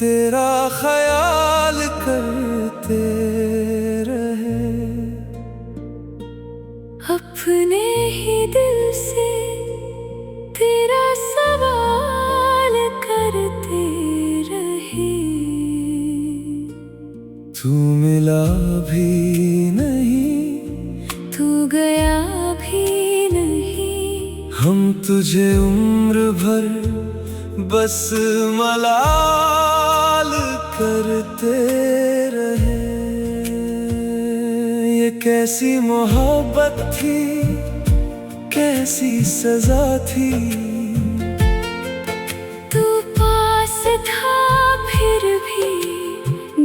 तेरा ख्याल करते रहे। अपने ही दिल से तेरा सवाल करते रहे। तू मिला भी नहीं, तू गया भी नहीं। हम तुझे उम्र भर बस मलाल करते रहे। ये कैसी मोहब्बत थी, कैसी सजा थी। तू पास था फिर भी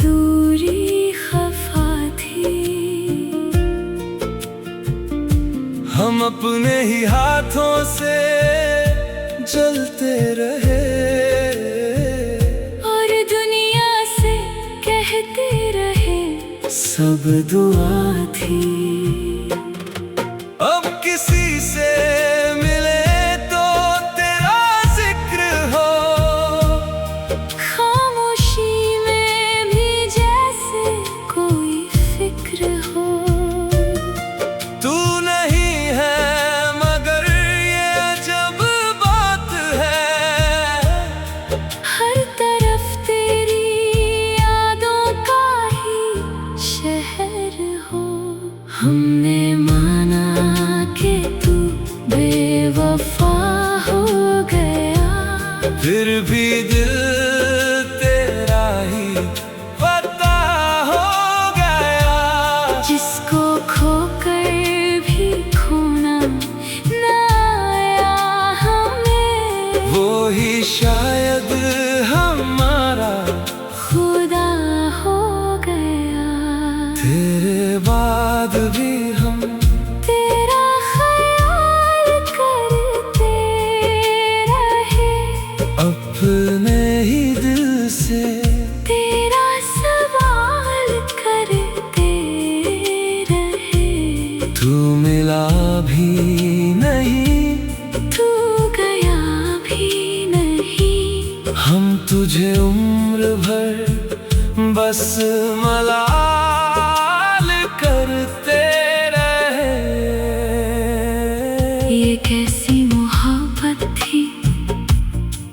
दूरी खफा थी। हम अपने ही हाथों से जलते रहे और दुनिया से कहते रहे सब दुआ थी। अब किसी से मिले तो तेरा जिक्र हो, खामोशी में भी जैसे कोई फिक्र हो। तू नहीं है मगर ये अजब बात है, हर तरफ तेरी यादों का ही शहर हो। हमने माना कि तू बेवफा हो गया, फिर भी दिल तेरा ही पता हो गया। जिसको खोकर भी खोना ना आया हमें, वो ही शायद हमारा खुदा हो गया। तेरे बाद भी हम तेरा ख्याल करते रहे। अपने ही दिल से तेरा सवाल करते रहे। तू मिला भी नहीं, तू गया भी नहीं। हम तुझे उम्र भर बस मलाल करते रहे। ये कैसी मोहब्बत थी,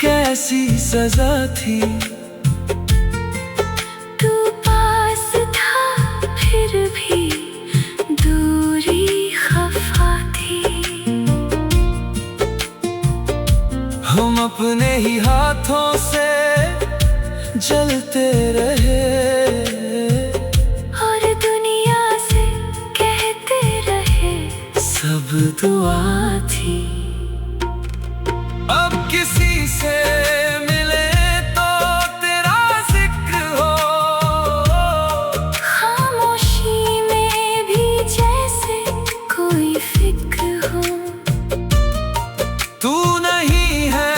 कैसी सजा थी। तू पास था फिर भी दूरी खफा थी। हम अपने ही हाथों से जलते रहे और दुनिया से कहते रहे सब दुआ थी। अब किसी से मिले तो तेरा जिक्र हो, खामोशी में भी जैसे कोई फिक्र हो। तू नहीं है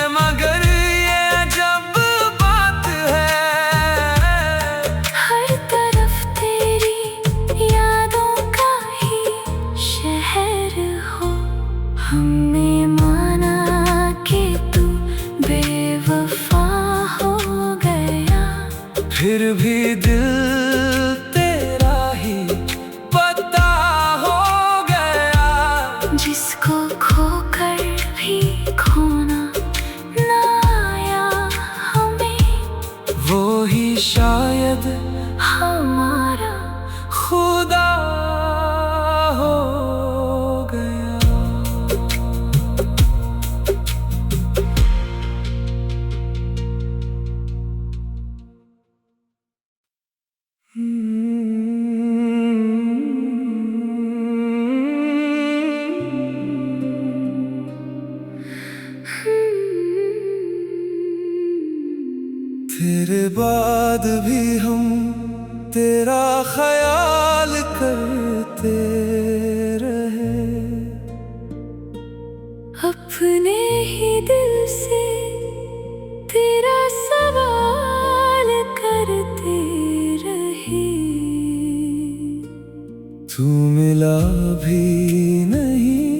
मगर ये अजब बात है, हर तरफ तेरी यादों का ही शहर हो। हमने माना कि तू बेवफा हो गया, फिर भी दिल तेरा ही पता हो गया। जिसको खोकर भी खोना ना आया हमें, वो ही शायद हमारा खुदा हो गया। तेरे बाद भी हम तेरा ख्याल करते रहे। अपने ही दिल से तेरा सवाल करते रहे। तू मिला भी नहीं,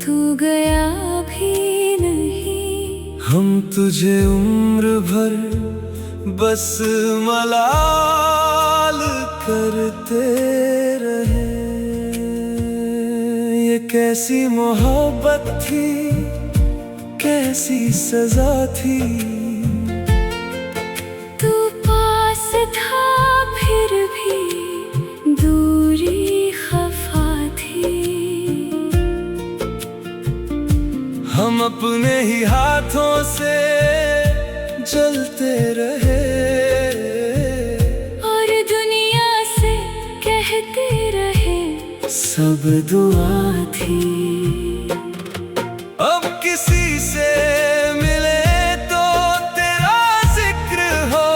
तू गया भी नहीं। हम तुझे उम्र भर बस मलाल करते रहे। ये कैसी मोहब्बत थी, कैसी सजा थी। तू पास था फिर भी दूरी खफा थी। हम अपने ही हाथों से जलते रहे और दुनिया से कहते रहे सब दुआ थी। अब किसी से मिले तो तेरा जिक्र हो,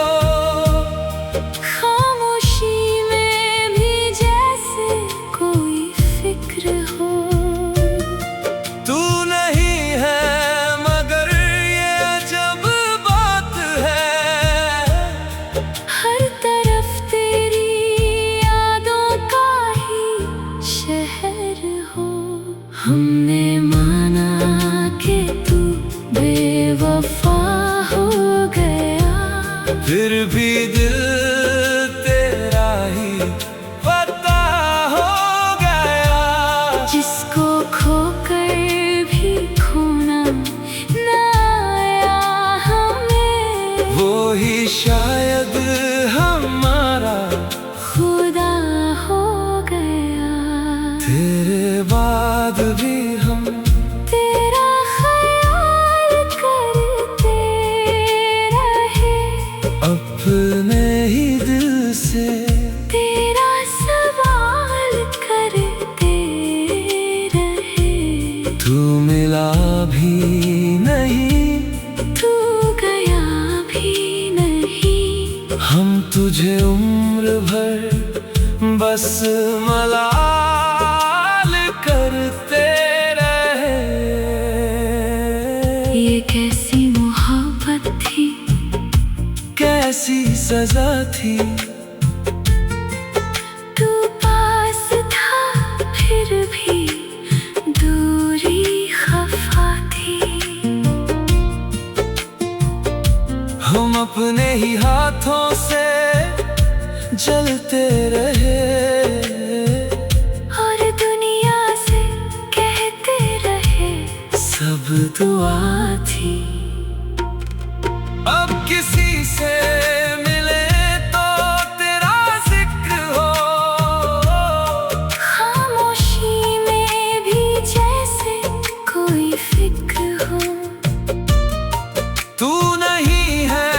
खामोशी में भी जैसे कोई फिक्र हो। तू नहीं है मगर ये अजब बात है, हर तरफ तेरी यादों का ही शहर हो। हमने माना कि तू बेवफा हो गया, फिर भी दिल तेरा ही पता हो गया। जिसको खोकर भी खोना ना आया हमें, वो ही शायद हमारा खुदा हो गया। तेरे बाद भी हम तेरा ख्याल करते रहे, अपने ही दिल से तेरा सवाल करते रहे। तू मिला भी नहीं, तू गया भी नहीं, हम तुझे उम्र भर बस मलाल करते रहे। ये कैसी मोहब्बत थी, कैसी सजा थी। तू पास था फिर भी दूरी खफा थी। हम अपने ही हाथों से जलते रहे और दुनिया से कहते रहे सब दुआ थी। अब किसी से मिले तो तेरा जिक्र हो, खामोशी में भी जैसे कोई फिक्र हो। तू नहीं है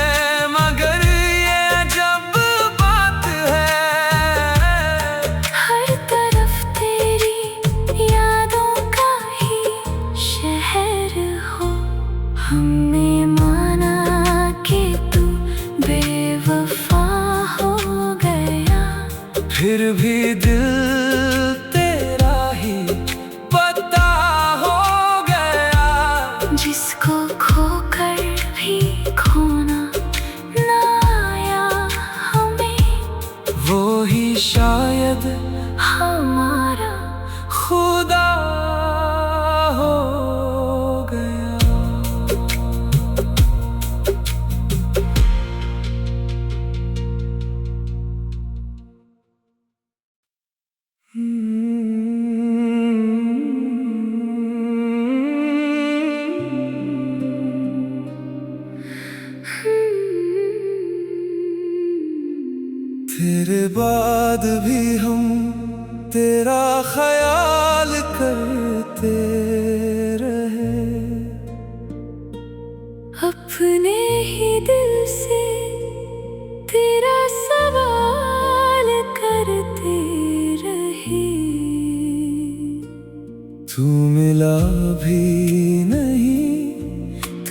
मगर ये अजब बात है, हर तरफ तेरी यादों का ही शहर हो। हमने माना कि तू बेवफा हो गया, फिर भी दिल तेरा ही पता हो गया। जिसको खोकर भी खोना ना आया हमें, वो ही शायद हमारा खुदा हो गया। तेरे बाद भी हम तेरा ख्याल करते रहे, अपने ही दिल से तेरा सवाल करते रहे। तू मिला भी नहीं,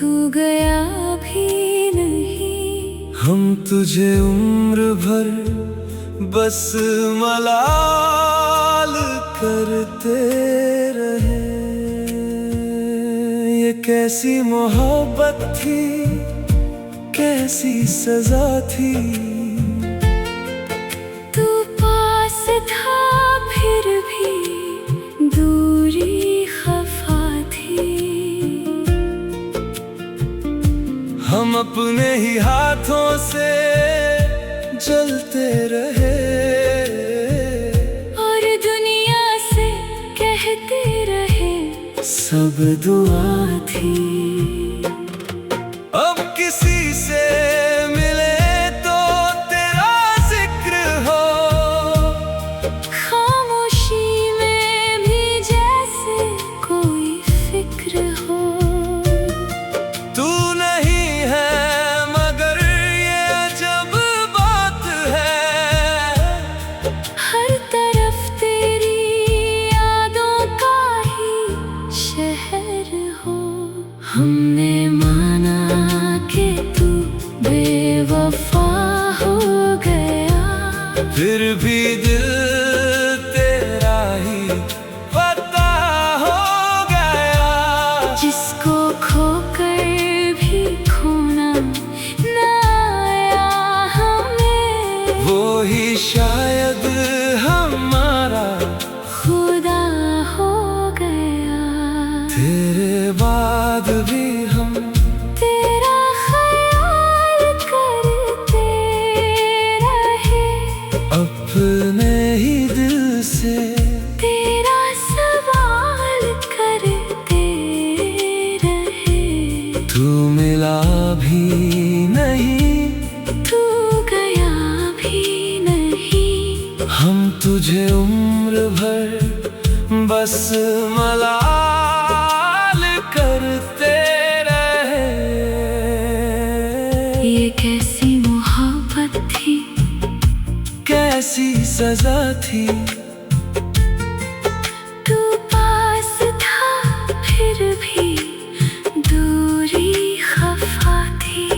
तू गया भी नहीं, हम तुझे उम्र भर बस मलाल करते रहे। ये कैसी मोहब्बत थी, कैसी सजा थी। तू पास था फिर भी दूरी खफा थी। हम अपने ही हाथों से जलते रहे और दुनिया से कहते रहे सब दुआ थी। अब किसी से मिले तो तेरा जिक्र हो, खामोशी में भी जैसे कोई फिक्र हो। तू नहीं है मगर ये अजब बात है, हर तरफ तेरी यादों का ही शहर हो। हमने माना कि तू बेवफा हो गया, फिर भी दिल तेरा ही पता हो गया। जिसको खोकर भी खोना ना आया हमें, वो ही शायद हमारा खुदा हो गया। तेरे बाद भी हम तेरा ख्याल करते रहे, अपने ही दिल से तेरा सवाल करते रहे। तू मिला भी नहीं, तू गया भी नहीं, हम तुझे उम्र भर बस मलाल करते रहे। ये कैसी मोहब्बत थी, कैसी सजा थी, तू पास था फिर भी दूरी खफा थी।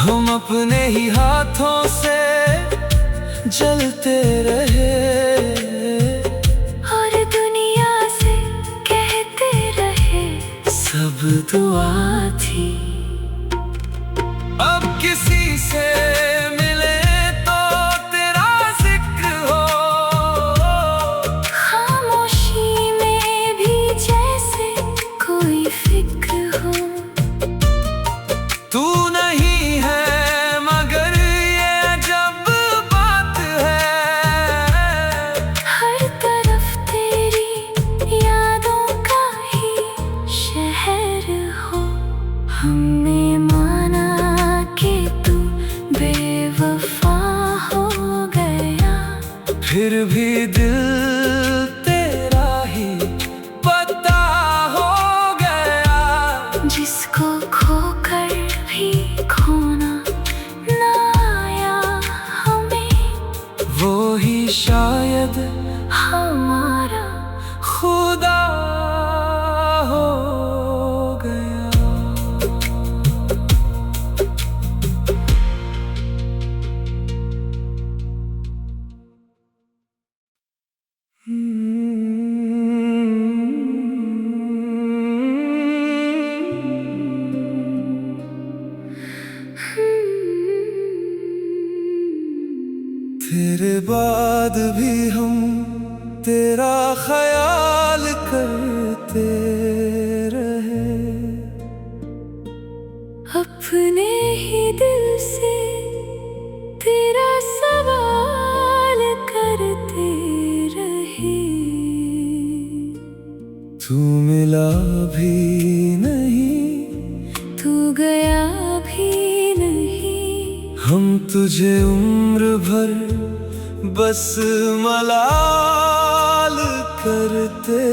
हम अपने ही हाथों से जलते रहे और दुनिया से कहते रहे सब दुआ थी। अब किसी से मिले तो तेरा जिक्र हो, खामोशी में भी जैसे कोई फिक्र हो। तू नहीं है मगर ये अजब बात है, हर तरफ तेरी यादों का ही शहर हो। हमने माना कि तू बेवफा हो गया, फिर भी दिल तेरा ही पता हो गया। जिसको खोकर भी खोना ना आया हमें, वो ही शायद हमारा खुदा हो गया। तेरे बाद भी हम तेरा ख्याल करते रहे, अपने ही दिल से तेरा सवाल करते रहे। तू मिला भी नहीं, तू गया भी नहीं, हम तुझे उम्र भर बस मलाल करते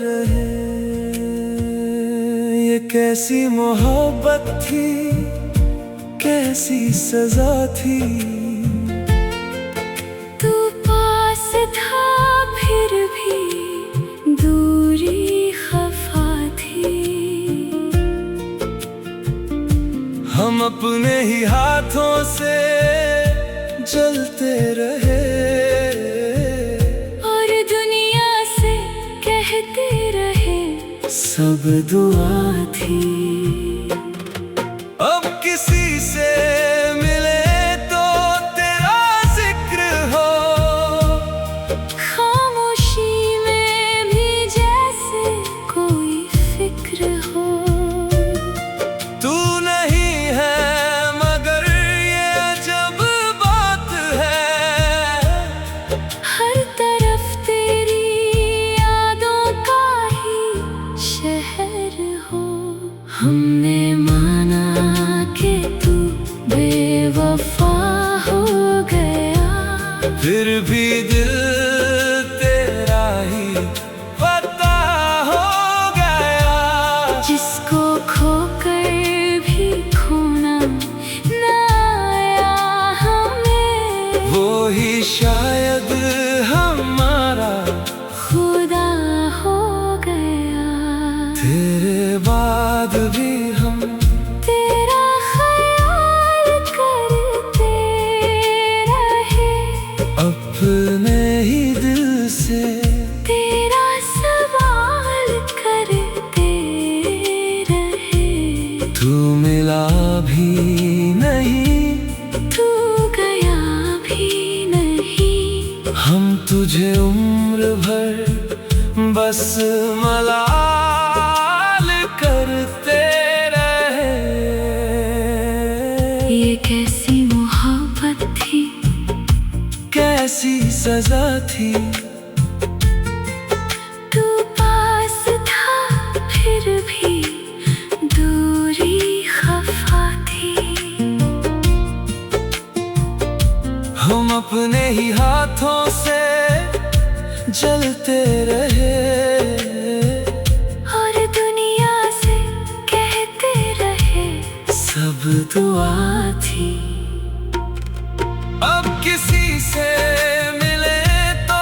रहे। ये कैसी मोहब्बत थी, कैसी सजा थी, तू पास था फिर भी दूरी खफा थी। हम अपने ही हाथों से जलते रहे और दुनिया से कहते रहे सब दुआ थी। अब किसी से मिले तो तेरा जिक्र हो, खामोशी में भी जैसे कोई फिक्र हो। हमने माना कि तू बेवफा हो गया, फिर भी दिल तेरा ही पता हो गया। जिसको खोकर भी खोना ना आया हमें, वो ही शायद हमारा खुदा हो गया। तेरे बाद भी हम तेरा ख्याल करते रहे, अपने ही दिल से तेरा सवाल करते रहे। तू मिला भी नहीं, तू गया भी नहीं, हम तुझे उम्र भर बस मलाल करते रहे। ये कैसी मोहब्बत थी, कैसी सजा थी, तू पास था फिर भी दूरी खफा थी। हम अपने ही हाथों से जलते रहे और दुनिया से कहते रहे सब दुआ थी। अब किसी से मिले तो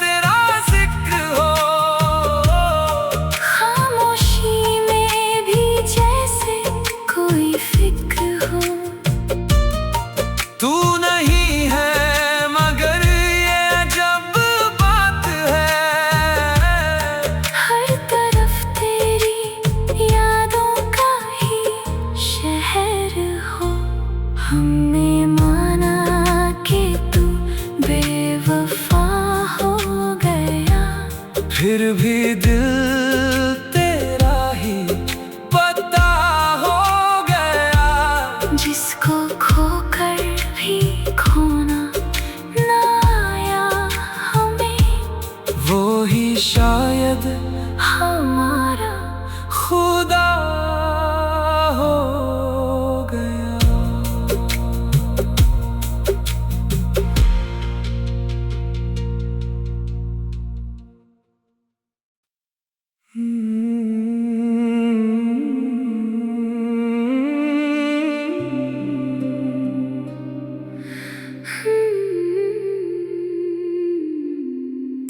तेरा जिक्र हो, खामोशी में भी जैसे कोई फिक्र हो। तू नहीं है मगर ये अजब बात है, हर तरफ तेरी यादों का ही शहर हो। हमने माना कि तू बेवफा हो गया, फिर भी दिल तेरा ही पता हो गया। जिसको खोकर भी खोना ना आया हमें, वो ही शायद हमारा खुदा हो गया।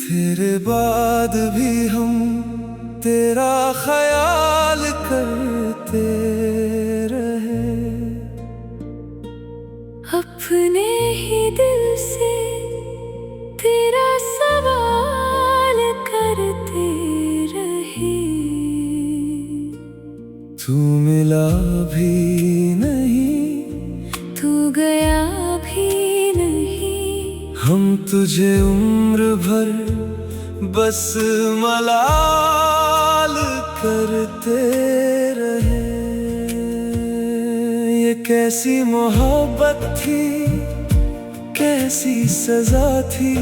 तेरे बाद भी हम तेरा ख्याल करते रहे, अपने ही दिल से तेरा सवाल करते रहे। तू मिला भी नहीं, तू गया भी नहीं, हम तुझे उम्र भर बस मलाल करते रहे। ये कैसी मोहब्बत थी, कैसी सजा थी,